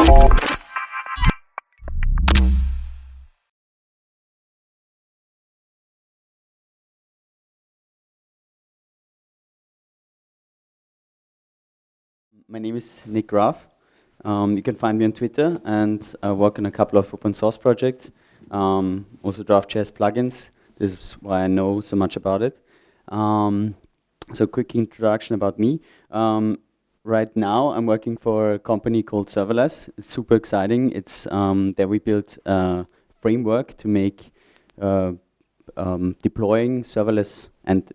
My name is Nick Graf. You can find me on Twitter, and I work on a couple of open source projects, also Draft.js plugins. This is why I know so much about it. So quick introduction about me. Right now, I'm working for a company called Serverless. It's super exciting. It's there we built a framework to make deploying serverless and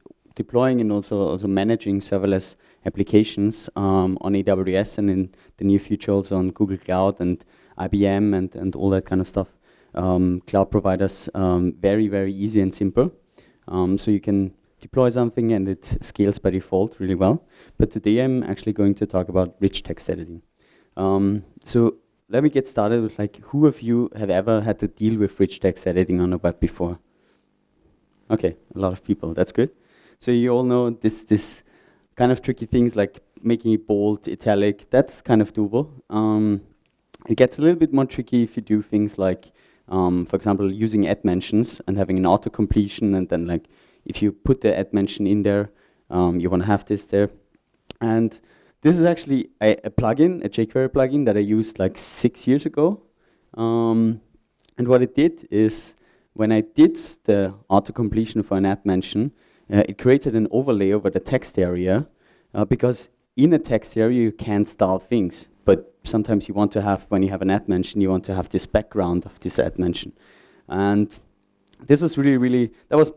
also managing serverless applications on AWS, and in the near future also on Google Cloud and IBM and all that kind of stuff. Cloud providers, very, very easy and simple. So you can deploy something and it scales by default really well. But today I'm actually going to talk about rich text editing. So let me get started with, like, who of you have ever had to deal with rich text editing on a web before? Okay, a lot of people, that's good. So you all know this kind of tricky things like making it bold, italic, that's kind of doable. It gets a little bit more tricky if you do things like, for example, using add mentions and having an auto-completion, and then, like, if you put the add mention in there, you want to have this there. And this is actually a plugin, a jQuery plugin that I used like 6 years ago. And what it did is, when I did the auto-completion for an add mention, it created an overlay over the text area, because in a text area you can style things, but sometimes you want to have, when you have an add mention, you want to have this background of this add mention. And this was really, that was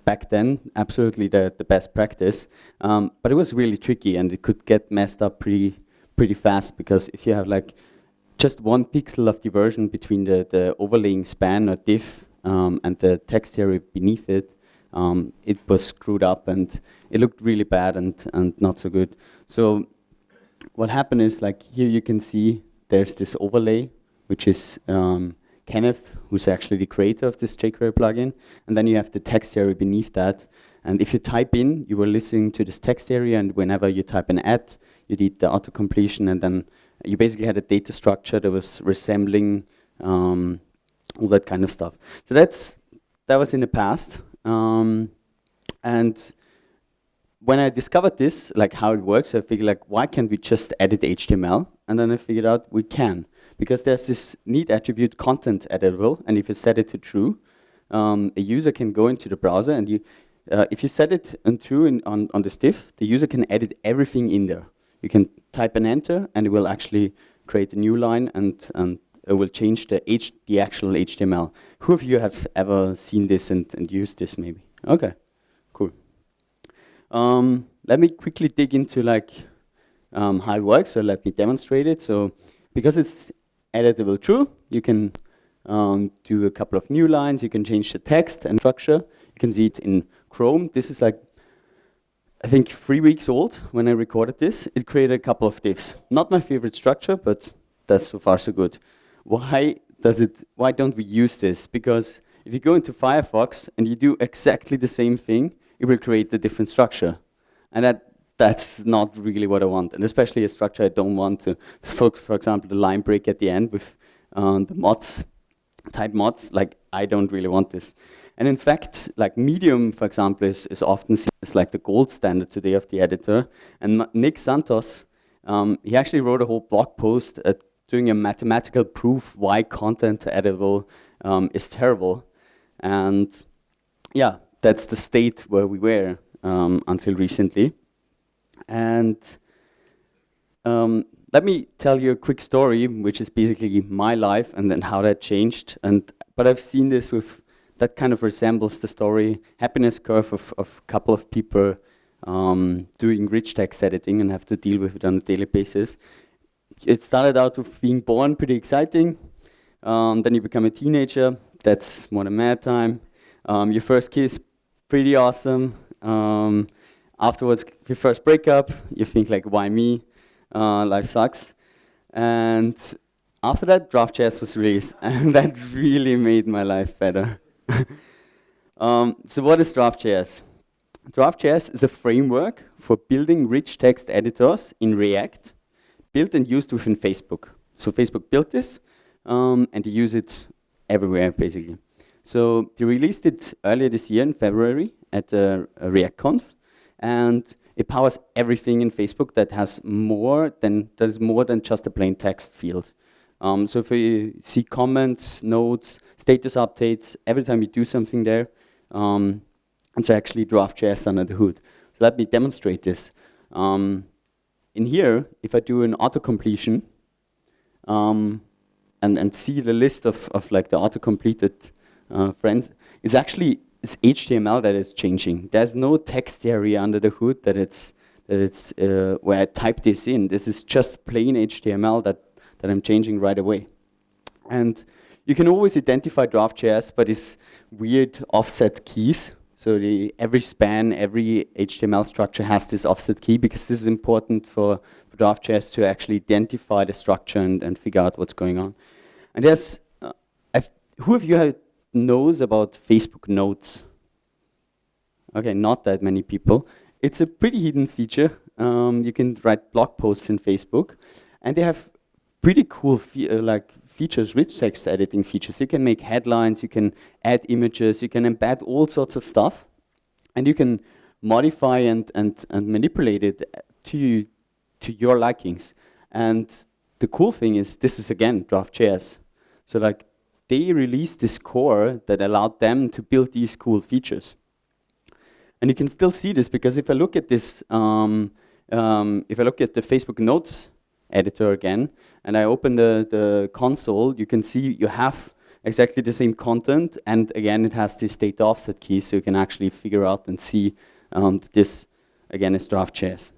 back then absolutely the best practice, but it was really tricky, and it could get messed up pretty fast, because if you have like just one pixel of diversion between the overlaying span or div and the text area beneath it, it was screwed up and it looked really bad and not so good. So what happened is, like, here you can see there's this overlay, which is Kenneth, who's actually the creator of this jQuery plugin, and then you have the text area beneath that. And if you type in, you were listening to this text area, and whenever you type an add, you did the auto-completion, and then you basically had a data structure that was resembling all that kind of stuff. So that was in the past. And when I discovered this, like how it works, I figured, like, why can't we just edit HTML? And then I figured out we can, because there's this neat attribute, contenteditable, and if you set it to true, a user can go into the browser, and if you set it on true on this div, the user can edit everything in there. You can type an enter, and it will actually create a new line, and it will change the actual HTML. Who of you have ever seen this and used this, maybe? Okay, cool. Let me quickly dig into, like, how it works. So let me demonstrate it. So because it's editable true, you can do a couple of new lines. You can change the text and structure. You can see it in Chrome. This is, like, I think 3 weeks old when I recorded this. It created a couple of divs. Not my favorite structure, but that's so far so good. Why don't we use this? Because if you go into Firefox and you do exactly the same thing, it will create a different structure. And that's not really what I want. And especially a structure I don't want to, for example, the line break at the end with the mods, type mods, like, I don't really want this. And in fact, like, Medium, for example, is often seen as like the gold standard today of the editor. And Nick Santos, he actually wrote a whole blog post doing a mathematical proof why contenteditable is terrible. And yeah, that's the state where we were until recently. And let me tell you a quick story, which is basically my life and then how that changed. But I've seen this with, that kind of resembles the story, happiness curve of a couple of people doing rich text editing and have to deal with it on a daily basis. It started out with being born, pretty exciting. Then you become a teenager. That's more than mad time. Your first kiss, pretty awesome. Afterwards, your first breakup, you think, like, why me? Life sucks. And after that, Draft.js was released, and that really made my life better. So what is Draft.js? Draft.js is a framework for building rich text editors in React, built and used within Facebook. so Facebook built this, and they use it everywhere, basically. So they released it earlier this year in February at ReactConf, and it powers everything in Facebook that is more than just a plain text field. So if you see comments, notes, status updates, every time you do something there, it's actually Draft.js under the hood. So let me demonstrate this. In here, if I do an auto-completion, and see the list of like the auto-completed friends, it's HTML that is changing. There's no text area under the hood that it's where I type this in. This is just plain HTML that I'm changing right away. And you can always identify Draft.js by these weird offset keys. So every span, every HTML structure has this offset key, because this is important for Draft.js to actually identify the structure and figure out what's going on. And there's, who of you knows about Facebook Notes? Okay, not that many people. It's a pretty hidden feature. You can write blog posts in Facebook, and they have pretty cool features, rich text editing features. You can make headlines, you can add images, you can embed all sorts of stuff, and you can modify and manipulate it to your likings. And the cool thing is, this is again Draft.js. So like they released this core that allowed them to build these cool features. And you can still see this, because if I look at this, if I look at the Facebook Notes editor again, and I open the console, you can see you have exactly the same content, and again it has this data offset key, so you can actually figure out and see this again is Draft.js.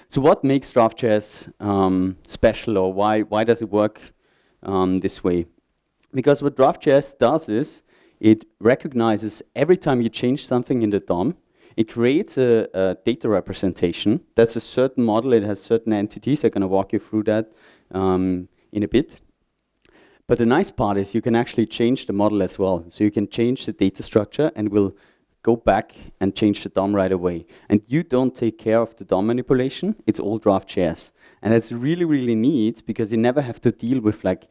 So what makes Draft.js special, or why does it work this way? Because what Draft.js does is it recognizes every time you change something in the DOM, it creates a data representation. That's a certain model. It has certain entities. I'm going to walk you through that in a bit. But the nice part is you can actually change the model as well. So you can change the data structure, and we'll go back and change the DOM right away. And you don't take care of the DOM manipulation. It's all Draft.js. And that's really, really neat, because you never have to deal with like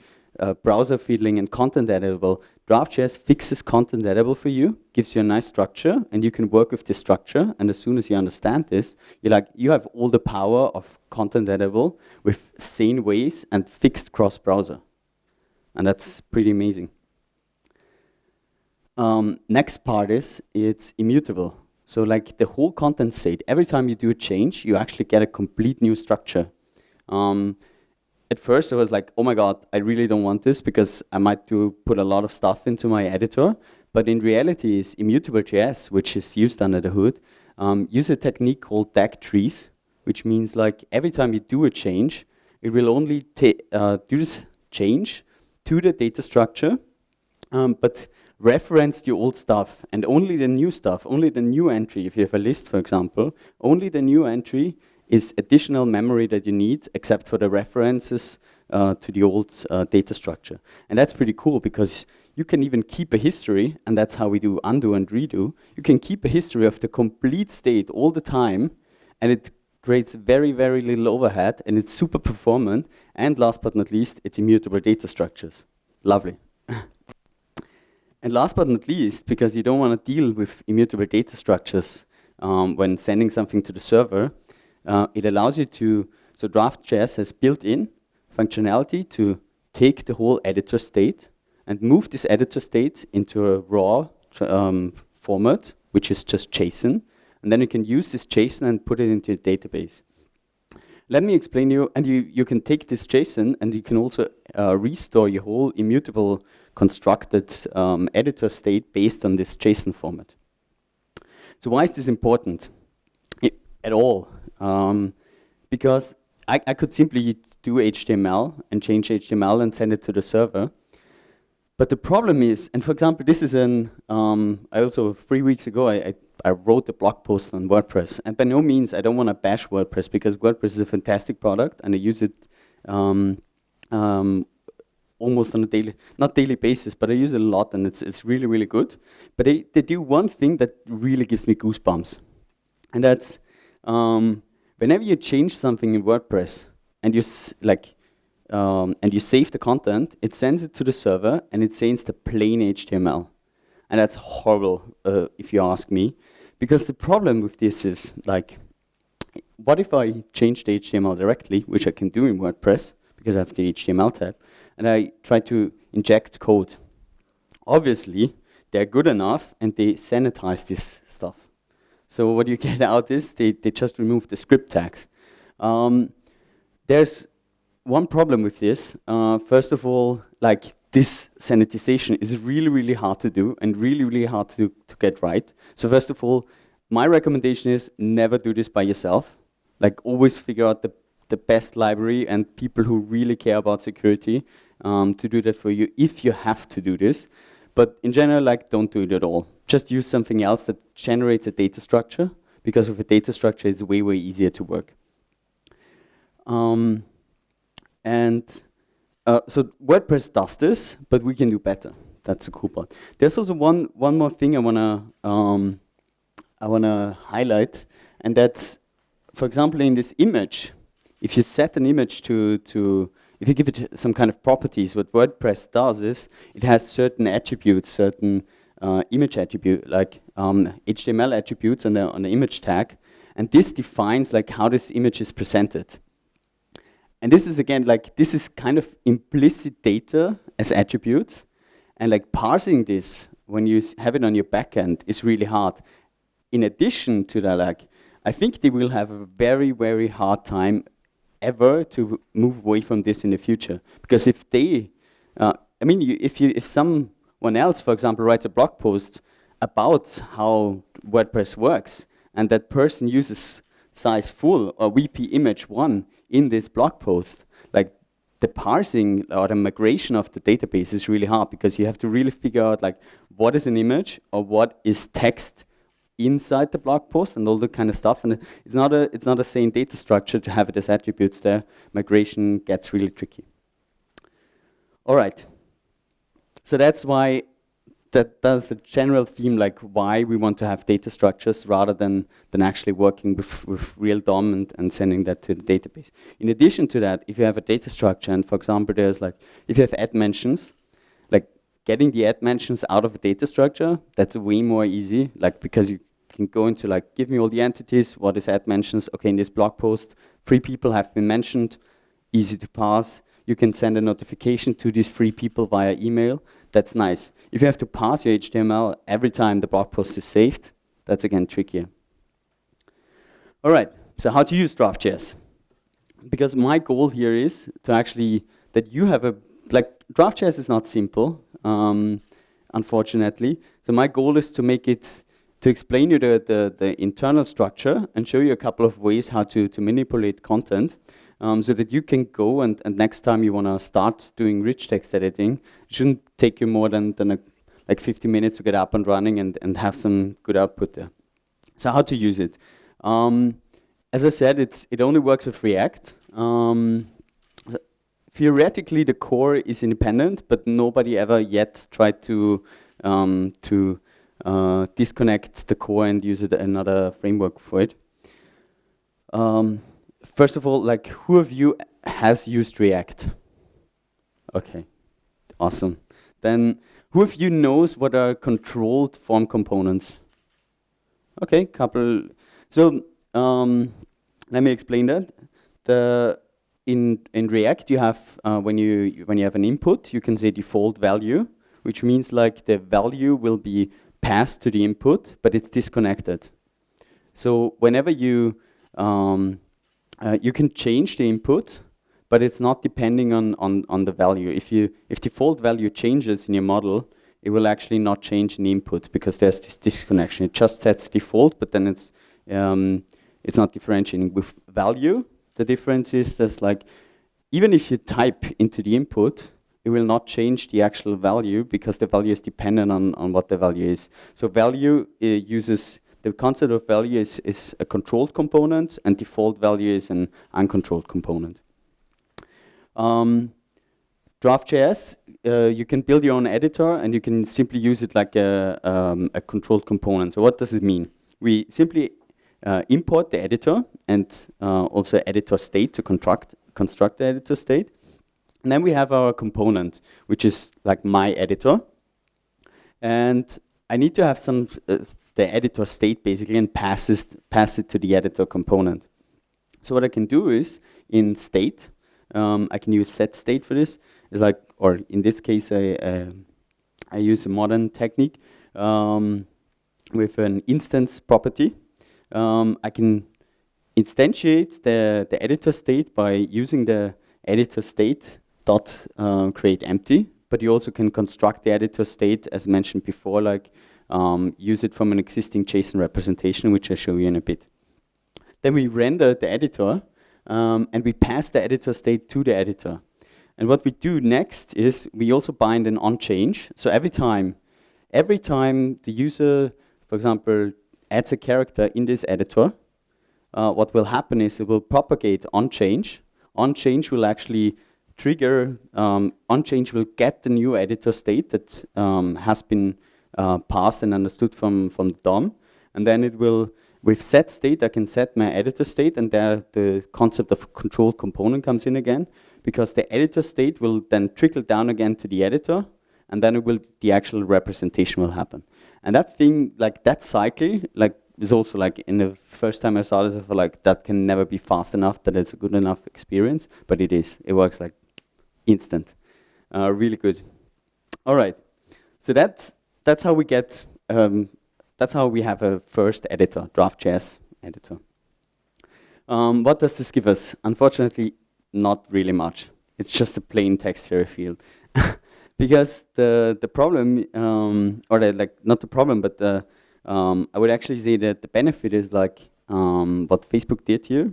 browser fiddling and content editable. Draft.js fixes content editable for you, gives you a nice structure, and you can work with this structure. And as soon as you understand this, you have all the power of content editable with sane ways and fixed cross-browser. And that's pretty amazing. Next part is it's immutable. So like the whole content state, every time you do a change, you actually get a complete new structure. At first I was like, oh my God, I really don't want this, because I might put a lot of stuff into my editor. But in reality, it's Immutable.js, which is used under the hood, use a technique called DAG trees, which means like every time you do a change, it will only do this change to the data structure, but reference the old stuff, and only the new stuff, only the new entry. If you have a list, for example, only the new entry is additional memory that you need, except for the references to the old data structure. And that's pretty cool, because you can even keep a history, and that's how we do undo and redo. You can keep a history of the complete state all the time, and it creates very, very little overhead, and it's super performant. And last but not least, it's immutable data structures. Lovely. And last but not least, because you don't want to deal with immutable data structures when sending something to the server, it allows you to, so Draft.js has built-in functionality to take the whole editor state and move this editor state into a raw format, which is just JSON. And then you can use this JSON and put it into a database. Let me explain you, and you can take this JSON, and you can also restore your whole immutable constructed editor state based on this JSON format. So why is this important at all? Because I could simply do HTML and change HTML and send it to the server. But the problem is, and for example, this is I also 3 weeks ago, I wrote a blog post on WordPress. And by no means, I don't want to bash WordPress, because WordPress is a fantastic product, and I use it almost on a not daily basis, but I use it a lot, and it's really, really good. But they do one thing that really gives me goosebumps. And that's, whenever you change something in WordPress, and you and you save the content, it sends it to the server, and it sends the plain HTML. And that's horrible, if you ask me, because the problem with this is, like, what if I change the HTML directly, which I can do in WordPress, because I have the HTML tab, and I try to inject code? Obviously, they're good enough, and they sanitize this stuff. So what you get out is they just remove the script tags. There's one problem with this. First of all, like, this sanitization is really, really hard to do and really, really hard to get right. So first of all, my recommendation is never do this by yourself. Like, always figure out the best library and people who really care about security to do that for you if you have to do this. But in general, like, don't do it at all. Just use something else that generates a data structure, because with a data structure, it's way, way easier to work. So WordPress does this, but we can do better. That's the cool part. There's also one more thing I wanna highlight, and that's, for example, in this image, if you set an image if you give it some kind of properties, what WordPress does is it has certain attributes, certain image attribute, like HTML attributes on the image tag, and this defines like how this image is presented. And this is, again, like, this is kind of implicit data as attributes, and like parsing this when you have it on your backend is really hard. In addition to that, like, I think they will have a very, very hard time ever to move away from this in the future, because if they, I mean, if someone else, for example, writes a blog post about how WordPress works, and that person uses size full or WP image 1 in this blog post, like, the parsing or the migration of the database is really hard, because you have to really figure out, like, what is an image or what is text inside the blog post and all that kind of stuff. And it's not a same data structure to have it as attributes there. Migration gets really tricky. All right. So that's why that's the general theme, like, why we want to have data structures rather than actually working with real DOM and sending that to the database. In addition to that, if you have a data structure, and for example, there's like, if you have add mentions, like, getting the add mentions out of a data structure, that's way more easy, like, because you can go into, like, give me all the entities, what is add mentions, okay, in this blog post, 3 people have been mentioned, easy to parse. You can send a notification to these 3 people via email. That's nice. If you have to pass your HTML every time the blog post is saved, that's, again, trickier. All right, so how to use Draft.js? Because my goal here is to actually, that you have like, Draft.js is not simple, unfortunately. So my goal is to make it, to explain you the internal structure and show you a couple of ways how to manipulate content. So that you can go and next time you want to start doing rich text editing, it shouldn't take you more than like 50 minutes to get up and running and have some good output there. So how to use it? As I said, it only works with React. Theoretically, the core is independent, but nobody ever yet tried to disconnect the core and use another framework for it. First of all, like, who of you has used React? Okay, awesome. Then, who of you knows what are controlled form components? Okay, couple. So, let me explain that. In React, you have when you have an input, you can say default value, which means like the value will be passed to the input, but it's disconnected. So whenever you can change the input, but it's not depending on the value. If default value changes in your model, it will actually not change in the input because there's this disconnection. It just sets default, but then it's not differentiating. With value, the difference is there's like, even if you type into the input, it will not change the actual value because the value is dependent on what the value is. So value uses, the concept of value is a controlled component, and default value is an uncontrolled component. Draft.js, you can build your own editor, and you can simply use it like a controlled component. So what does it mean? We simply import the editor and also editor state to construct the editor state. And then we have our component, which is like my editor. And I need to have some the editor state basically, and pass it to the editor component. So what I can do is in state, I can use set state for this. It's like, or in this case, I use a modern technique with an instance property. I can instantiate the editor state by using the editor state dot create empty. But you also can construct the editor state, as mentioned before, like use it from an existing JSON representation, which I'll show you in a bit. Then we render the editor, and we pass the editor state to the editor. And what we do next is we also bind an onChange. So every time the user, for example, adds a character in this editor, what will happen is it will propagate onChange. OnChange will actually trigger, OnChange will get the new editor state that has been passed and understood from the DOM. And then it will, with set state, I can set my editor state, and there the concept of control component comes in again, because the editor state will then trickle down again to the editor, and then the actual representation will happen. And that thing, like that cycle, like is also like in the first time I saw this, I felt like that can never be fast enough, that it's a good enough experience, but it is. It works like instant, really good. All right, so that's how we get. That's how we have a first editor, Draft.js editor. What does this give us? Unfortunately, not really much. It's just a plain text area field. Because the problem, or not the problem, but I would actually say that the benefit is like what Facebook did here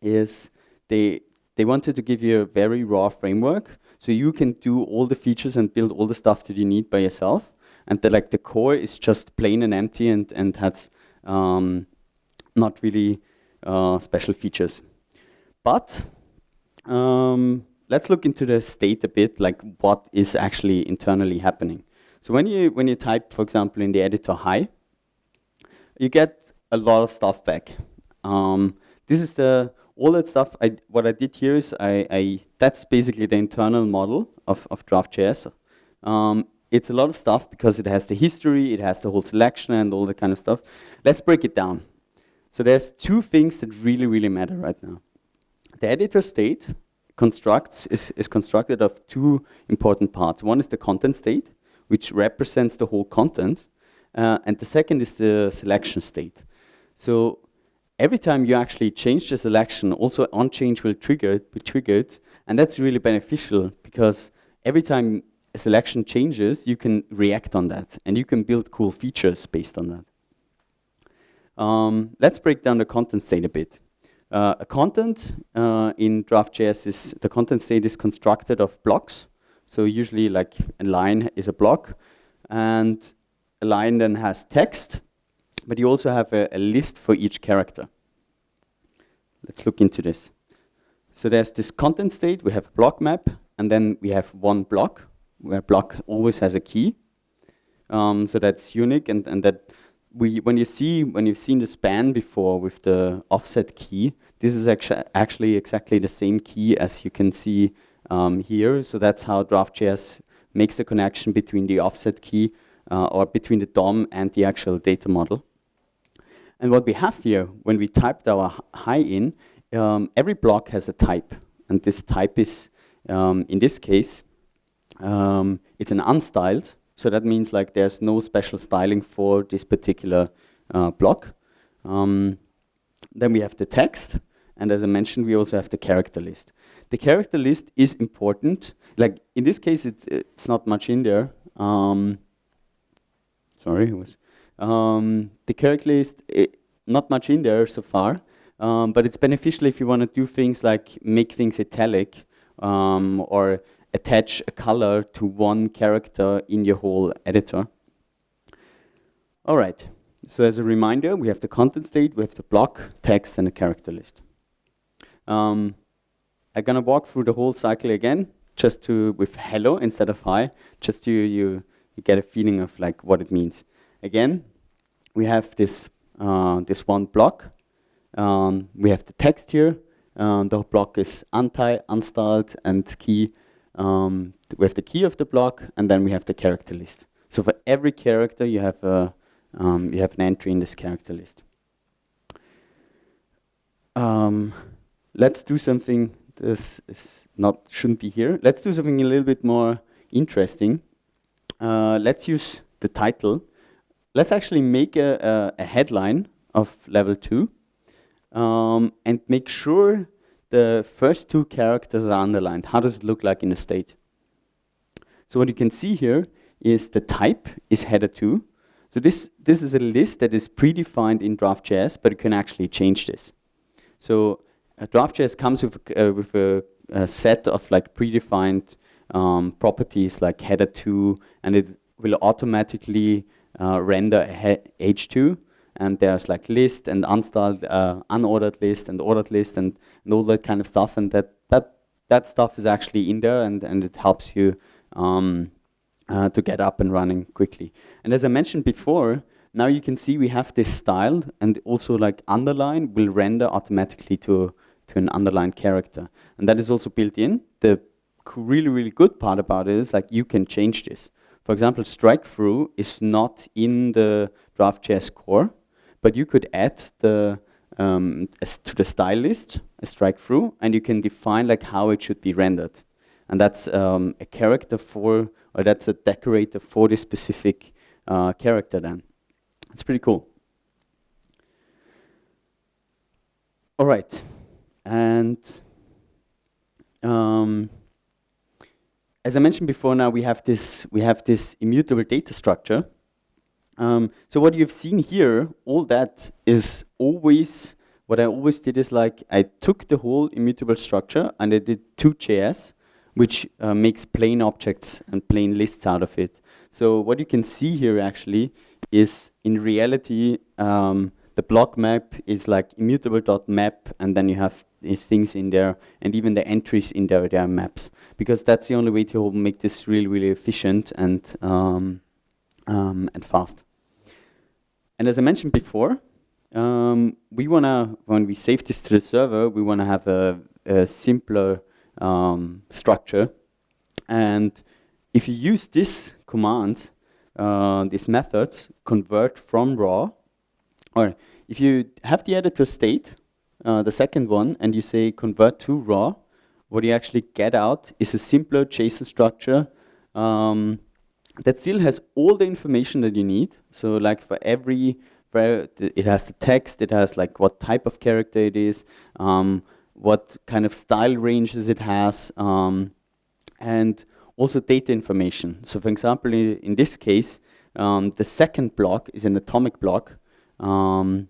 is they wanted to give you a very raw framework, so you can do all the features and build all the stuff that you need by yourself. And the core is just plain and empty and has not really special features. But let's look into the state a bit, like what is actually internally happening. So when you type, for example, in the editor hi, you get a lot of stuff back. This is all that stuff. What I did here is that's basically the internal model of Draft.js. It's a lot of stuff because it has the history, it has the whole selection and all that kind of stuff. Let's break it down. So there's two things that really, really matter right now. The editor state is constructed of two important parts. One is the content state, which represents the whole content, and the second is the selection state. So every time you actually change the selection, also onChange will be triggered, and that's really beneficial because every time a selection changes, you can react on that, and you can build cool features based on that. Let's break down the content state a bit. A content in Draft.js the content state is constructed of blocks. So usually like a line is a block, and a line then has text, but you also have a list for each character. Let's look into this. So there's this content state, we have a block map, and then we have one block, where block always has a key. So that's unique, and that when you've seen the span before with the offset key, this is actually exactly the same key as you can see here. So that's how Draft.js makes the connection between the offset key or between the DOM and the actual data model. And what we have here, when we typed our hi in, every block has a type, and this type is, in this case, it's an unstyled, so that means like there's no special styling for this particular block. Then we have the text, and as I mentioned, we also have the character list. The character list is important. Like in this case, it's not much in there. The character list, not much in there so far, but it's beneficial if you want to do things like make things italic or attach a color to one character in your whole editor. All right, so as a reminder, we have the content state, we have the block, text, and a character list. I'm gonna walk through the whole cycle again, just with hello instead of hi, just so you get a feeling of like what it means. Again, we have this one block. We have the text here. The block is unstyled and key. we have the key of the block, and then we have the character list. So for every character, you have an entry in this character list. Let's do something. This is shouldn't be here. Let's do something a little bit more interesting. Let's use the title. Let's actually make a headline of level 2, and make sure the first 2 characters are underlined. How does it look like in a state? So what you can see here is the type is header 2. So this is a list that is predefined in Draft.js, but you can actually change this. So Draft.js comes with a set of like predefined properties like header 2, and it will automatically render h2. And there's like list and unstyled, unordered list and ordered list and all that kind of stuff. And that stuff is actually in there, and it helps you to get up and running quickly. And as I mentioned before, now you can see we have this style, and also like underline will render automatically to an underlined character. And that is also built in. The really good part about it is like you can change this. For example, strike through is not in the Draft.js core, but you could add to the style list a strike through, and you can define like how it should be rendered. And that's a character for, or that's a decorator for this specific character then. It's pretty cool. All right, and as I mentioned before, now we have this immutable data structure. So what you've seen here, all that is always, what I always did is like, I took the whole immutable structure and I did 2JS, which makes plain objects and plain lists out of it. So what you can see here actually is, in reality, the block map is like immutable.map, and then you have these things in there, and even the entries in there, they are maps, because that's the only way to make this really efficient and fast. And as I mentioned before, we wanna, when we save this to the server, we wanna have a simpler structure. And if you use this command, these methods, convert from raw, or if you have the editor state, the second one, and you say convert to raw, what you actually get out is a simpler JSON structure that still has all the information that you need. So like for it has the text, it has like what type of character it is, what kind of style ranges it has, and also data information. So for example, in this case, the second block is an atomic block, and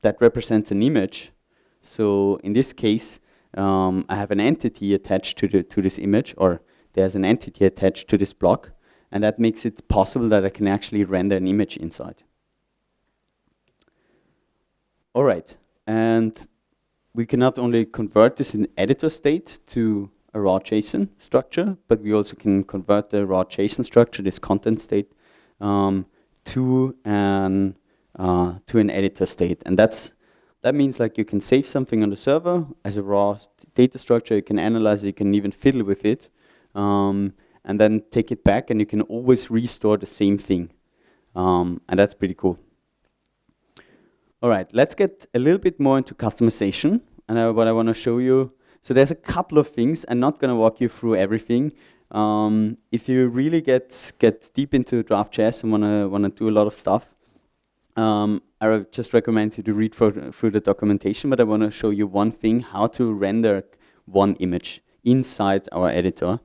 that represents an image. So in this case, I have an entity attached to this image, or there's an entity attached to this block, and that makes it possible that I can actually render an image inside. All right, and we can not only convert this in editor state to a raw JSON structure, but we also can convert the raw JSON structure, this content state, to an editor state. And that means like you can save something on the server as a raw data structure, you can analyze it, you can even fiddle with it, and then take it back, and you can always restore the same thing. And that's pretty cool. All right, let's get a little bit more into customization. And what I want to show you, so there's a couple of things. I'm not going to walk you through everything. If you really get deep into Draft.js and wanna do a lot of stuff, I would just recommend you to read through the documentation. But I want to show you one thing: how to render one image inside our editor.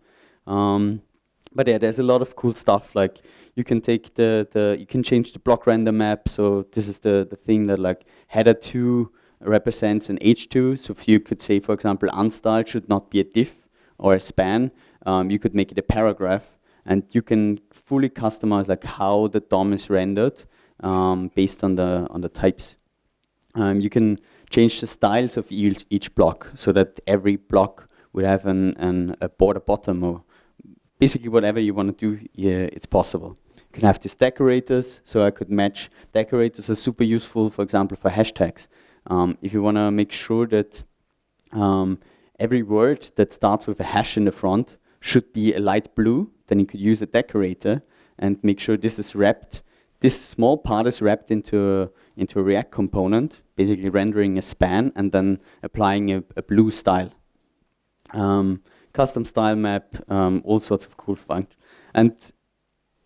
But yeah, there's a lot of cool stuff. Like you can take you can change the block render map. So this is the thing that like header 2 represents an h2. So if you could say, for example, unstyled should not be a div or a span, you could make it a paragraph, and you can fully customize like how the DOM is rendered based on the types. You can change the styles of each block so that every block would have a border bottom, or basically whatever you want to do, yeah, it's possible. You can have these decorators, so I could match. Decorators are super useful, for example, for hashtags. If you want to make sure that every word that starts with a hash in the front should be a light blue. Then you could use a decorator and make sure this is wrapped. This small part is wrapped into a React component, basically rendering a span and then applying a blue style. Custom style map, all sorts of cool functions. And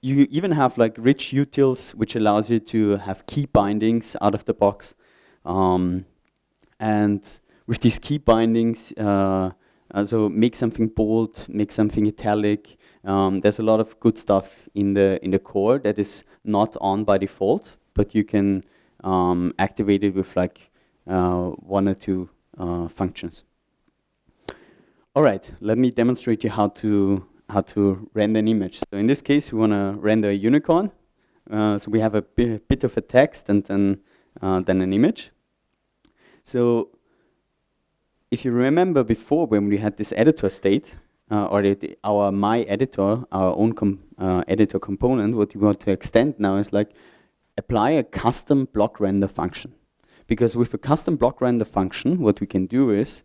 you even have like rich utils, which allows you to have key bindings out of the box. And with these key bindings, so make something bold, make something italic. There's a lot of good stuff in the core that is not on by default, but you can activate it with like 1 or 2 functions. All right, let me demonstrate you how to render an image. So in this case, we want to render a unicorn. So we have a bit of a text and then an image. So if you remember before when we had this editor state, or our my editor, our own editor component, what you want to extend now is like apply a custom block render function. Because with a custom block render function, what we can do is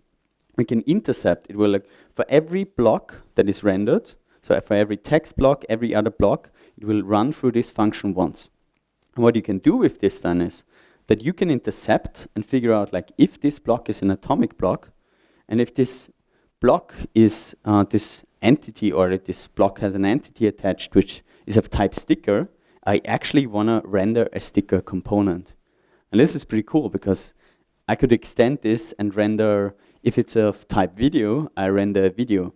we can intercept. It will, like, for every block that is rendered, so for every text block, every other block, it will run through this function once. And what you can do with this then is that you can intercept and figure out like if this block is an atomic block, and if this block is this entity, or if this block has an entity attached which is of type sticker, I actually want to render a sticker component. And this is pretty cool because I could extend this and render, if it's of type video, I render a video.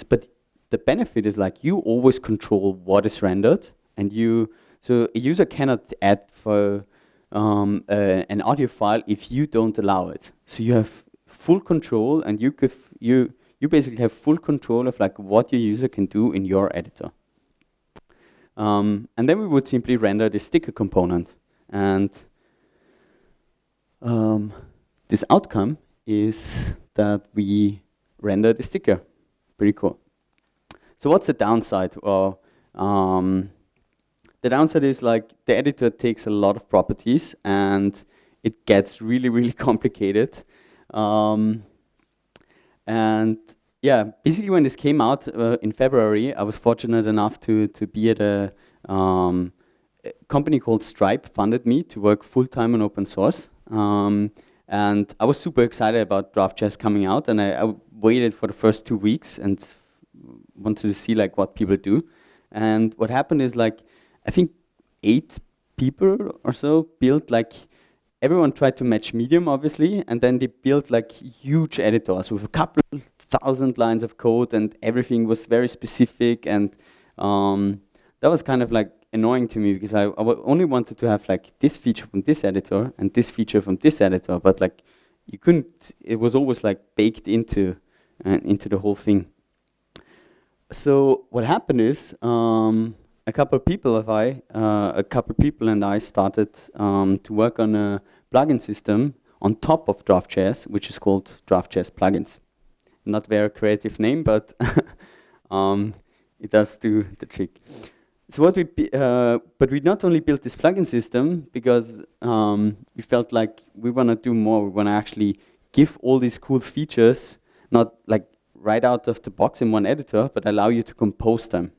But the benefit is like you always control what is rendered, and so a user cannot add for an audio file if you don't allow it. So you have full control, and you basically have full control of like what your user can do in your editor. And then we would simply render the sticker component, and this outcome is that we render the sticker. Pretty cool. So what's the downside? Well, the downside is like the editor takes a lot of properties and it gets really, really complicated. And yeah, basically when this came out in February, I was fortunate enough to be at a company called Stripe funded me to work full-time on open source. And I was super excited about Draft.js coming out, and I waited for the first 2 weeks and wanted to see like what people do. And what happened is like, I think 8 people or so built like, everyone tried to match Medium obviously, and then they built like huge editors with a couple thousand lines of code, and everything was very specific, and that was kind of like annoying to me because I only wanted to have like this feature from this editor and this feature from this editor, but like you couldn't, it was always like baked into the whole thing. So what happened is a couple of people and I started to work on a plugin system on top of Draft.js, which is called Draft.js plugins. Not very creative name, but it does do the trick. So what but we not only built this plugin system because we felt like we want to do more. We want to actually give all these cool features, not like right out of the box in one editor, but allow you to compose them.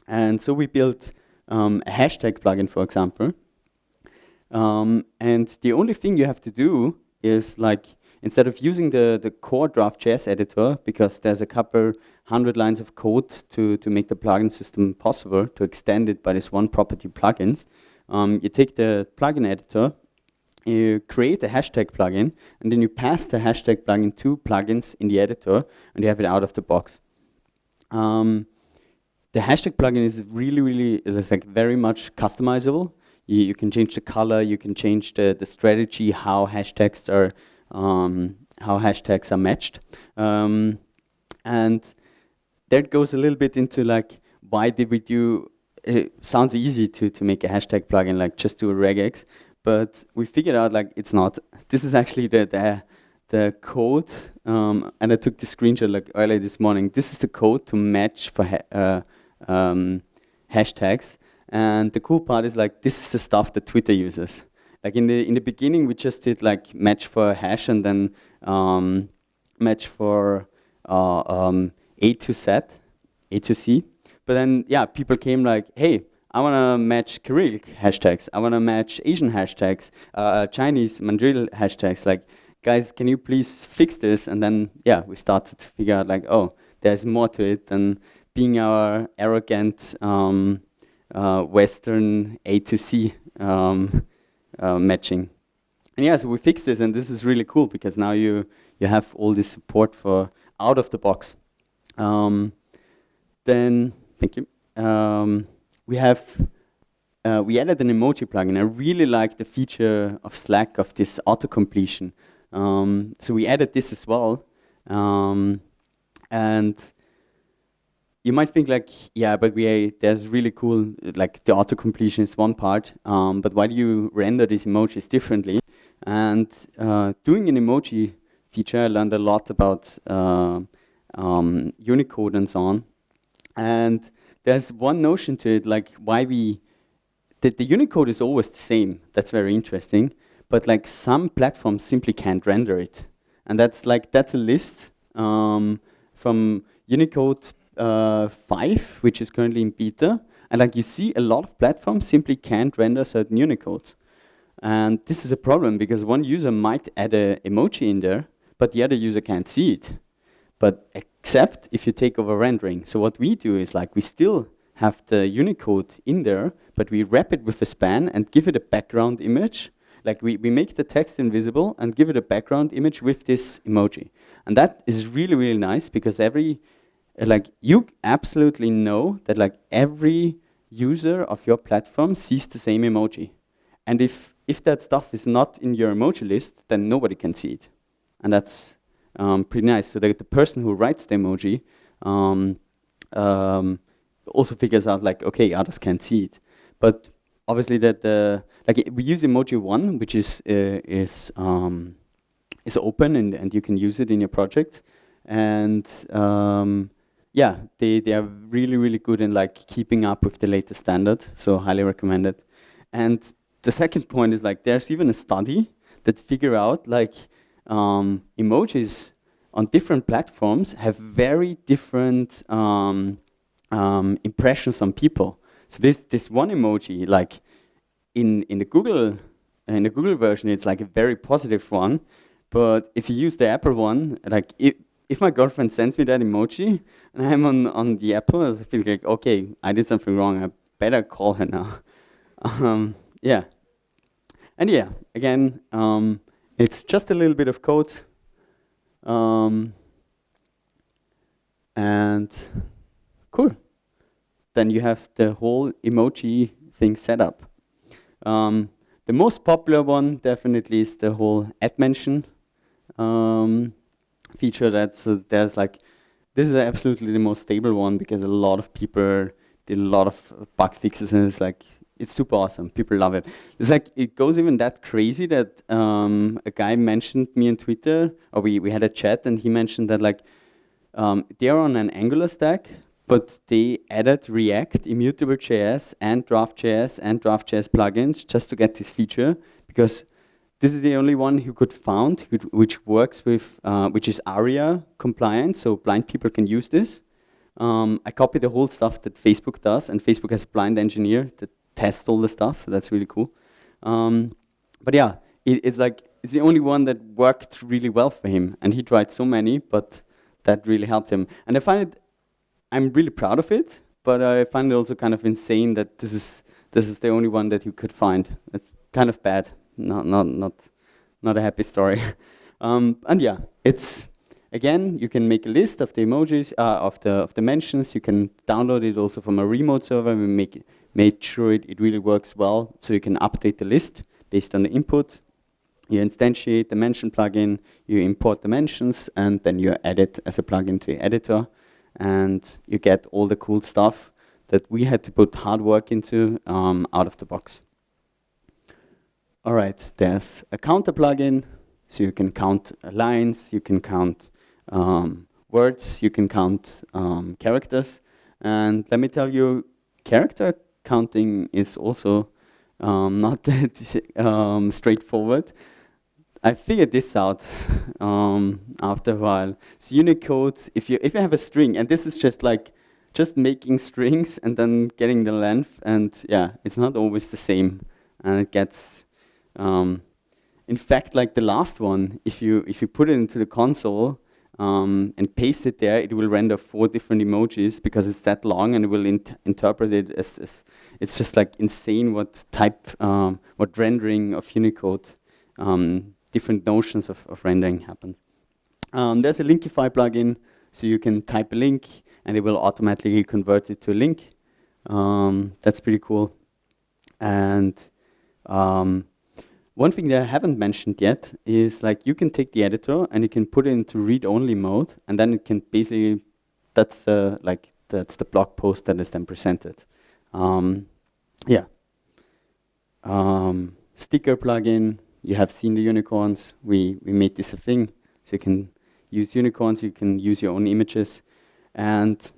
And so we built a hashtag plugin, for example. And the only thing you have to do is like, instead of using the core Draft.js editor, because there's a couple 100 lines of code to make the plugin system possible, to extend it by this one property plugins, you take the plugin editor, you create a hashtag plugin, and then you pass the hashtag plugin to plugins in the editor, and you have it out of the box. The hashtag plugin is really, it's like very much customizable. You can change the color, you can change the strategy, how hashtags are matched. And that goes a little bit into like, why did we do, it sounds easy to make a hashtag plugin, like just do a regex, but we figured out like it's not. This is actually the code, and I took the screenshot like earlier this morning. This is the code to match for hashtags, and the cool part is like this is the stuff that Twitter uses. Like in the beginning, we just did like match for a hash, and then match for A to Z, A to C. But then, yeah, people came like, hey, I want to match Cyrillic hashtags. I want to match Asian hashtags, Chinese Mandarin hashtags. Like, guys, can you please fix this? And then, yeah, we started to figure out like, oh, there's more to it than being our arrogant Western A to C matching. And yeah, so we fixed this, and this is really cool because now you have all this support for out of the box. Then, thank you. We added an emoji plugin. I really like the feature of Slack of this auto completion. So we added this as well, and you might think like, yeah, but there's really cool, like the auto completion is one part, but why do you render these emojis differently? And doing an emoji feature, I learned a lot about Unicode and so on. And there's one notion to it, like why the Unicode is always the same. That's very interesting. But like some platforms simply can't render it. And that's a list from Unicode 5, which is currently in beta. And like you see, a lot of platforms simply can't render certain Unicodes. And this is a problem because one user might add an emoji in there, but the other user can't see it. But except if you take over rendering. So what we do is like we still have the Unicode in there, but we wrap it with a span and give it a background image. Like we make the text invisible and give it a background image with this emoji. And that is really, really nice because you absolutely know that like every user of your platform sees the same emoji. And if that stuff is not in your emoji list, then nobody can see it. And that's pretty nice. So that the person who writes the emoji also figures out like, okay, others can't see it. But obviously we use emoji 1, which is open and you can use it in your project. And yeah, they are really, really good in like keeping up with the latest standard. So highly recommend it. And the second point is like there's even a study that figure out like emojis on different platforms have very different impressions on people. So this one emoji, like in the Google version, it's like a very positive one. But if you use the Apple one, like if my girlfriend sends me that emoji and I'm on the Apple, I feel like, okay, I did something wrong. I better call her now. Yeah. And yeah, again, it's just a little bit of code. And cool. Then you have the whole emoji thing set up. The most popular one definitely is the whole add mention feature. There's like, this is absolutely the most stable one because a lot of people did a lot of bug fixes and it's super awesome. People love it. It's like, it goes even that crazy that a guy mentioned me on Twitter, or we had a chat and he mentioned that like, they're on an Angular stack, but they added React, Immutable JS, and Draft.js and Draft.js plugins just to get this feature, because this is the only one who could found which works with, which is ARIA compliant, so blind people can use this. I copied the whole stuff that Facebook does, and Facebook has a blind engineer that tests all the stuff, so that's really cool. But yeah, it's the only one that worked really well for him, and he tried so many, but that really helped him. And I find it, I'm really proud of it, but I find it also kind of insane that this is the only one that you could find. It's kind of bad, not a happy story. And yeah, it's again, you can make a list of the emojis, of the mentions. You can download it also from a remote server. We made sure it really works well, so you can update the list based on the input. You instantiate the mention plugin, you import the mentions, and then you add it as a plugin to your editor, and you get all the cool stuff that we had to put hard work into out of the box. All right, there's a counter plugin, so you can count lines, you can count words, you can count characters, and let me tell you, character counting is also not that straightforward. I figured this out after a while. So Unicode, if you have a string, and this is just making strings and then getting the length, and yeah, it's not always the same, and it gets. In fact, like the last one, if you put it into the console and paste it there, it will render 4 different emojis because it's that long, and it will interpret it as it's just like insane what rendering of Unicode. Different notions of rendering happens. There's a linkify plugin, so you can type a link and it will automatically convert it to a link. That's pretty cool. And one thing that I haven't mentioned yet is like you can take the editor and you can put it into read-only mode, and then it can basically that's the blog post that is then presented. Sticker plugin. You have seen the unicorns. We made this a thing. So you can use unicorns, you can use your own images. And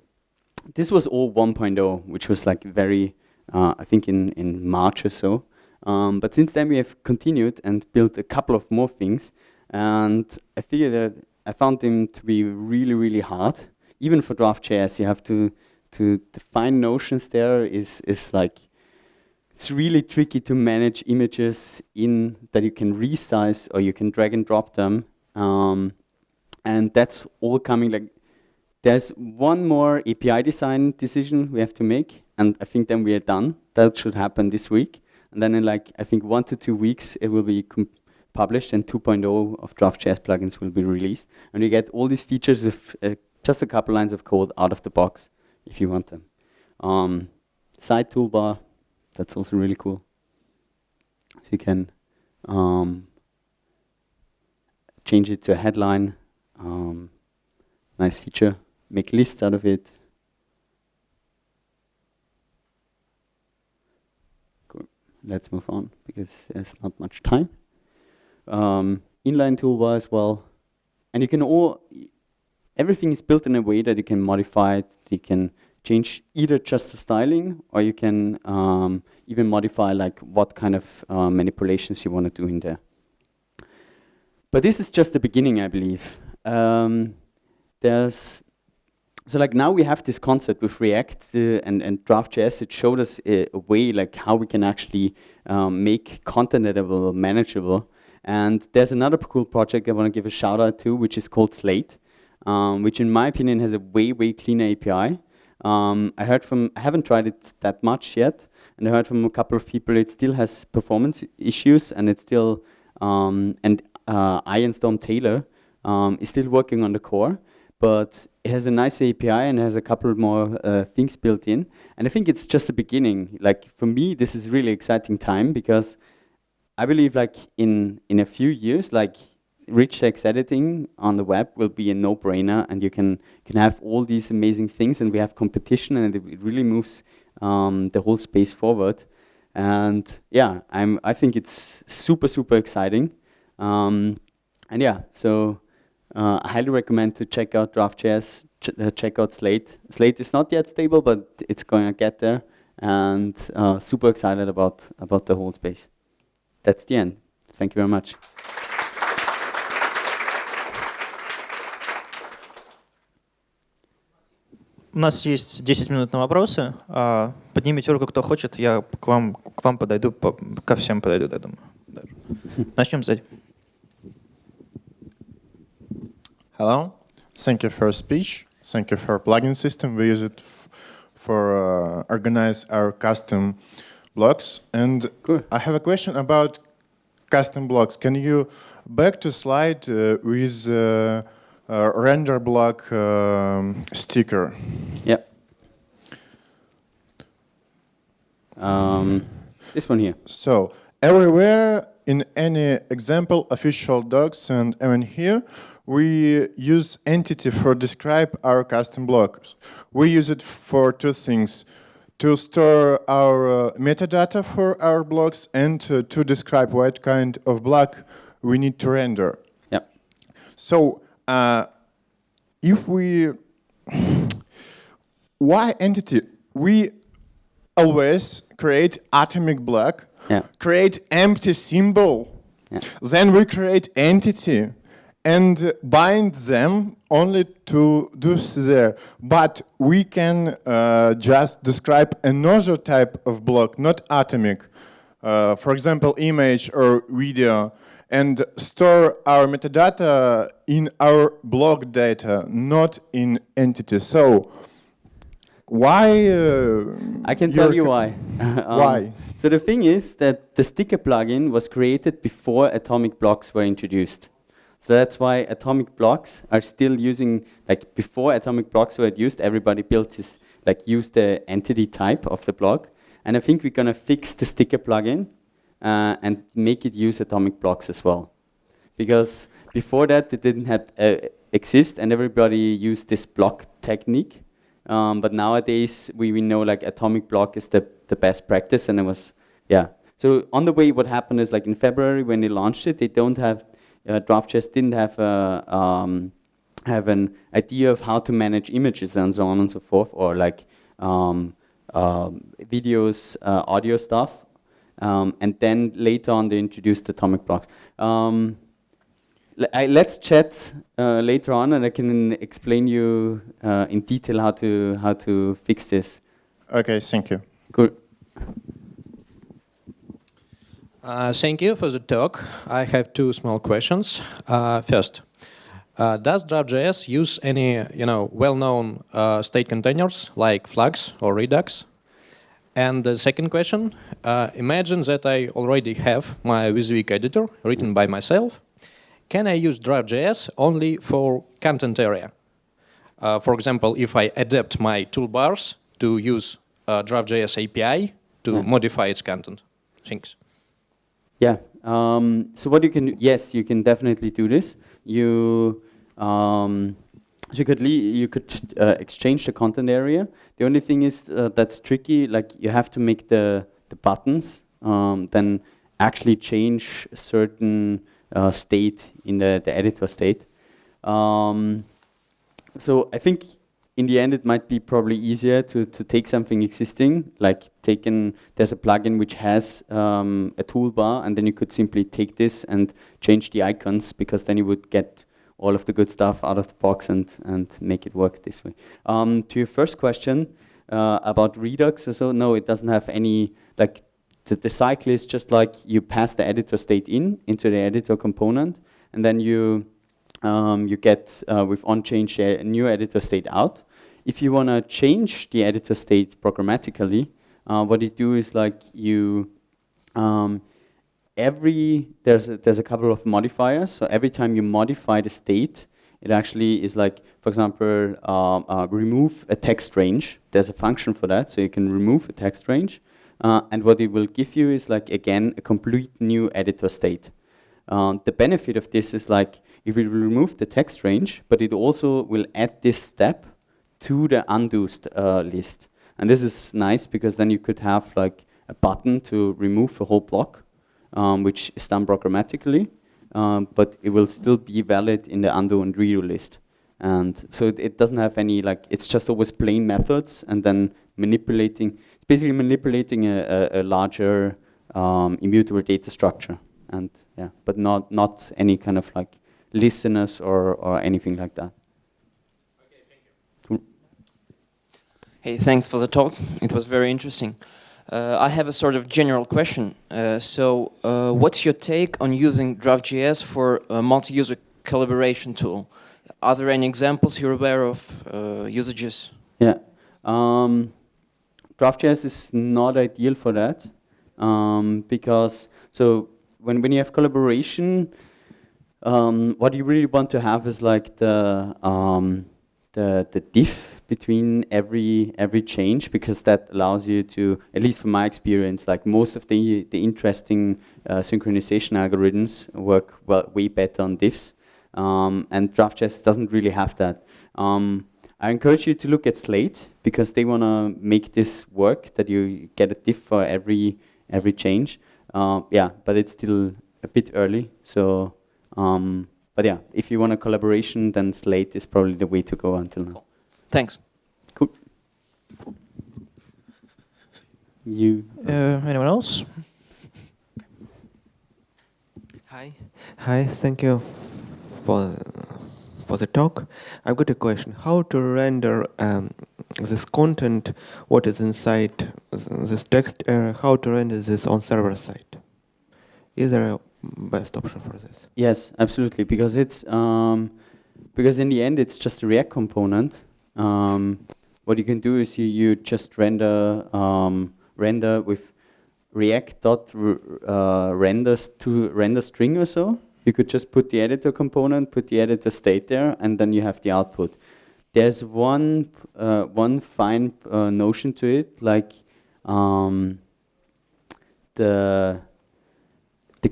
this was all 1.0, which was like very, I think in March or so. But since then we have continued and built a couple of more things. And I figured that I found them to be really, really hard. Even for Draft.js, you have to define notions there is like, it's really tricky to manage images in that you can resize or you can drag and drop them. And that's all coming like, there's one more API design decision we have to make, and I think then we are done. That should happen this week. And then in like, I think 1 to 2 weeks, it will be published, and 2.0 of Draft.js plugins will be released. And you get all these features with just a couple lines of code out of the box if you want them. Side toolbar. That's also really cool. So you can change it to a headline. Nice feature. Make lists out of it. Cool. Let's move on because there's not much time. Inline toolbar as well. And you can everything is built in a way that you can modify it. You can change either just the styling, or you can even modify like what kind of manipulations you want to do in there. But this is just the beginning, I believe. So like now we have this concept with React and Draft.js. It showed us a way like how we can actually make contenteditable manageable. And there's another cool project I want to give a shout out to, which is called Slate, which in my opinion has a way cleaner API. I haven't tried it that much yet, and I heard from a couple of people it still has performance issues, and it's still, Ironstorm Taylor is still working on the core, but it has a nice API and has a couple more things built in, and I think it's just the beginning. Like for me, this is really exciting time because I believe like in a few years, like rich text editing on the web will be a no-brainer, and you can have all these amazing things, and we have competition, and it really moves the whole space forward. And yeah, I think it's super exciting. And yeah, so I highly recommend to check out Draft.js, check out Slate. Slate is not yet stable, but it's going to get there, and super excited about the whole space. That's the end. Thank you very much. У нас есть 10 минут на вопросы. Поднимите руку, кто хочет. Я к вам подойду, ко всем подойду, я думаю. Начнем сзади. Hello. Thank you for your speech. Thank you for plugin system. We use it for organize our custom blocks. And cool. I have a question about custom blocks. Can you back to slide with render block sticker? Yeah. This one here. So everywhere in any example, official docs, and even here, we use entity for describe our custom blocks. We use it for two things: to store our metadata for our blocks and to describe what kind of block we need to render. Yep. So if we, why entity? We always create atomic block, create empty symbol, Yeah. Then we create entity and bind them only to do there. But we can just describe another type of block, not atomic. For example, image or video, and store our metadata in our block data, not in entity. So why? I can tell you why. Why? So the thing is that the sticker plugin was created before atomic blocks were introduced. So that's why atomic blocks are still using, like before atomic blocks were used, everybody built this, like use the entity type of the block. And I think we're gonna fix the sticker plugin and make it use atomic blocks as well. Because before that, it didn't have, exist and everybody used this block technique. But nowadays, we know like atomic block is the best practice, and it was, yeah. So on the way, what happened is like in February when they launched it, they don't have, Draft.js didn't have an idea of how to manage images and so on and so forth, or like videos, audio stuff. And then later on, they introduced atomic blocks. Let's chat later on, and I can explain you in detail how to fix this. Okay, thank you. Good. Thank you for the talk. I have two small questions. First, does Draft.js use any, well-known state containers like Flux or Redux? And the second question: imagine that I already have my WYSIWYG editor written by myself. Can I use Draft.js only for content area? For example, if I adapt my toolbars to use Draft.js API to modify its content. Thanks. Yeah. So what you can do, yes, you can definitely do this. You could exchange the content area. The only thing is that's tricky. Like you have to make the buttons then actually change certain state in the editor state. So I think in the end it might be probably easier to take something existing, like there's a plugin which has a toolbar, and then you could simply take this and change the icons, because then you would get all of the good stuff out of the box and make it work this way. To your first question about Redux or so, no, it doesn't have any, like the cycle is just like you pass the editor state into the editor component, and then you get with onChange a new editor state out. If you want to change the editor state programmatically, what you do is like you there's a couple of modifiers. So every time you modify the state, it actually is like, for example, remove a text range. There's a function for that, so you can remove a text range. And what it will give you is like, again, a complete new editor state. The benefit of this is like, it will remove the text range, but it also will add this step to the undo list. And this is nice because then you could have like a button to remove a whole block, which is done programmatically, but it will still be valid in the undo and redo list. And so it doesn't have any, like, it's just always plain methods and then basically manipulating a larger immutable data structure. And yeah, but not any kind of like listeners or anything like that. Okay, thank you. Cool. Hey, thanks for the talk. It was very interesting. I have a sort of general question. What's your take on using Draft.js for a multi-user collaboration tool? Are there any examples you're aware of usages? Yeah. Draft.js is not ideal for that because when you have collaboration, what you really want to have is like the diff between every change, because that allows you to, at least from my experience, like most of the interesting synchronization algorithms work way better on diffs, and Draft.js doesn't really have that. I encourage you to look at Slate, because they want to make this work, that you get a diff for every change. Yeah, but it's still a bit early. So, but yeah, if you want a collaboration, then Slate is probably the way to go until now. Cool. Thanks. Cool. Anyone else? Hi, Hi, thank you for the talk. I've got a question. How to render this content, what is inside this text area, how to render this on server side? Is there a best option for this? Yes, absolutely, because it's because in the end it's just a React component. What you can do is you just render render with React.renders to render string or so. You could just put the editor component, put the editor state there, and then you have the output. There's one fine notion to it, like the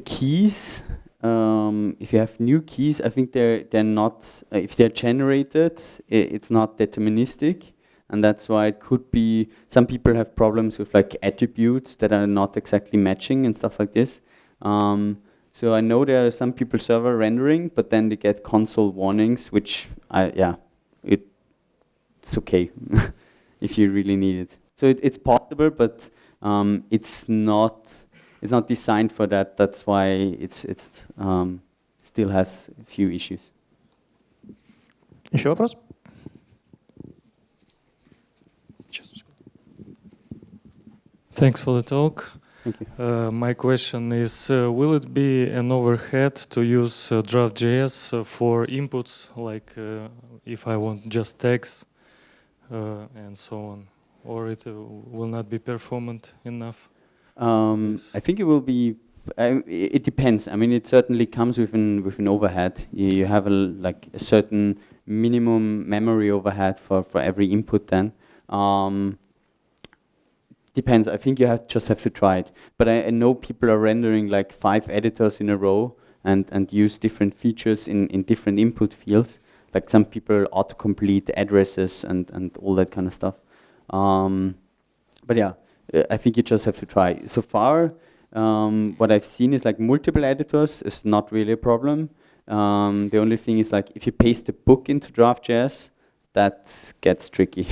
keys. If you have new keys, I think they're not. If they're generated, it's not deterministic, and that's why it could be. Some people have problems with like attributes that are not exactly matching and stuff like this. So I know there are some people server rendering, but then they get console warnings, which it's okay if you really need it. So it's possible, but it's not designed for that. That's why it's still has a few issues. Еще вопрос? Thanks for the talk. Thank you. My question is, will it be an overhead to use Draft.js for inputs, like if I want just text and so on, or it will not be performant enough? I think it will be. It depends. I mean, it certainly comes with an overhead. You have a certain minimum memory overhead for every input. Then depends. I think you just have to try it. But I know people are rendering like 5 editors in a row and use different features in different input fields. Like some people autocomplete addresses and all that kind of stuff. But yeah. I think you just have to try. So far, what I've seen is like multiple editors is not really a problem. The only thing is like if you paste a book into Draft.js, that gets tricky.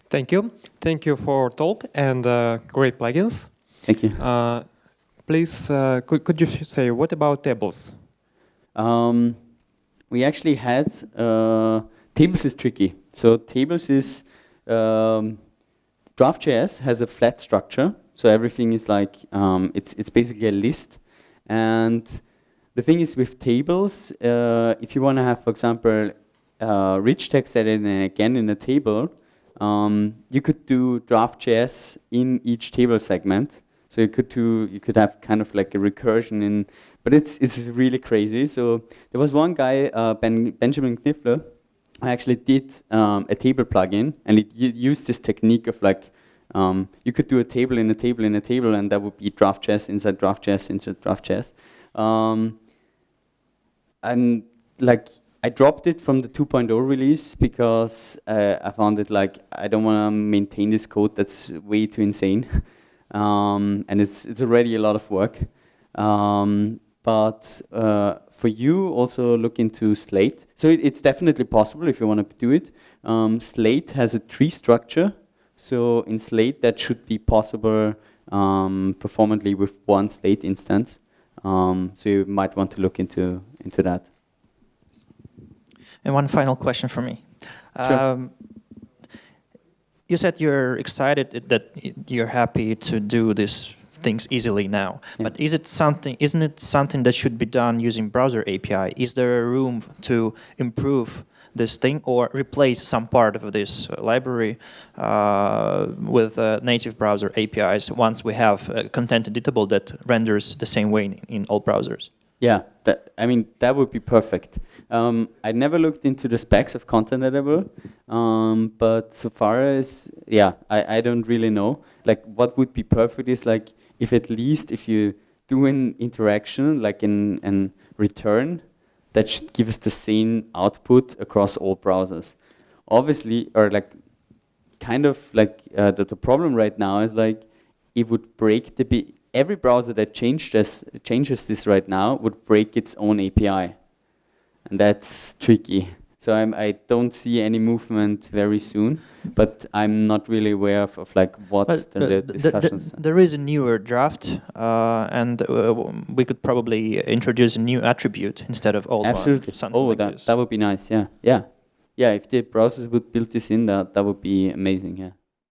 Thank you. Thank you for talk and great plugins. Thank you. Please, could you say what about tables? We actually had tables is tricky. So tables is Draft.js has a flat structure, so everything is like it's basically a list. And the thing is with tables, if you want to have, for example, rich text editing again in a table, you could do Draft.js in each table segment. So you could have kind of like a recursion in, but it's really crazy. So there was one guy, Benjamin Kniffler. I actually did a table plugin, and it used this technique of like, you could do a table in a table in a table, and that would be Draft.js inside Draft.js inside Draft.js. And like, I dropped it from the 2.0 release because I found it like, I don't want to maintain this code, that's way too insane. And it's already a lot of work. But for you, also look into Slate. So it's definitely possible if you want to do it. Slate has a tree structure. So in Slate, that should be possible performantly with one Slate instance. So you might want to look into that. And one final question for me. Sure. You said you're excited that you're happy to do these things easily now, but isn't it something that should be done using browser API? Is there a room to improve this thing or replace some part of this library with native browser APIs once we have contenteditable that renders the same way in all browsers? Yeah, that would be perfect. I never looked into the specs of contenteditable, but so far as, I don't really know. Like, what would be perfect is like, if at least if you do an interaction, like in return, that should give us the same output across all browsers. Obviously, or like, kind of like the problem right now is like, it would break every browser that changes this right now would break its own API. And that's tricky. So I don't see any movement very soon, but I'm not really aware of like what the discussions. There is a newer draft, and we could probably introduce a new attribute instead of old Absolutely. one. Something like this. That would be nice. Yeah. If the browsers would build this in, that would be amazing. Yeah.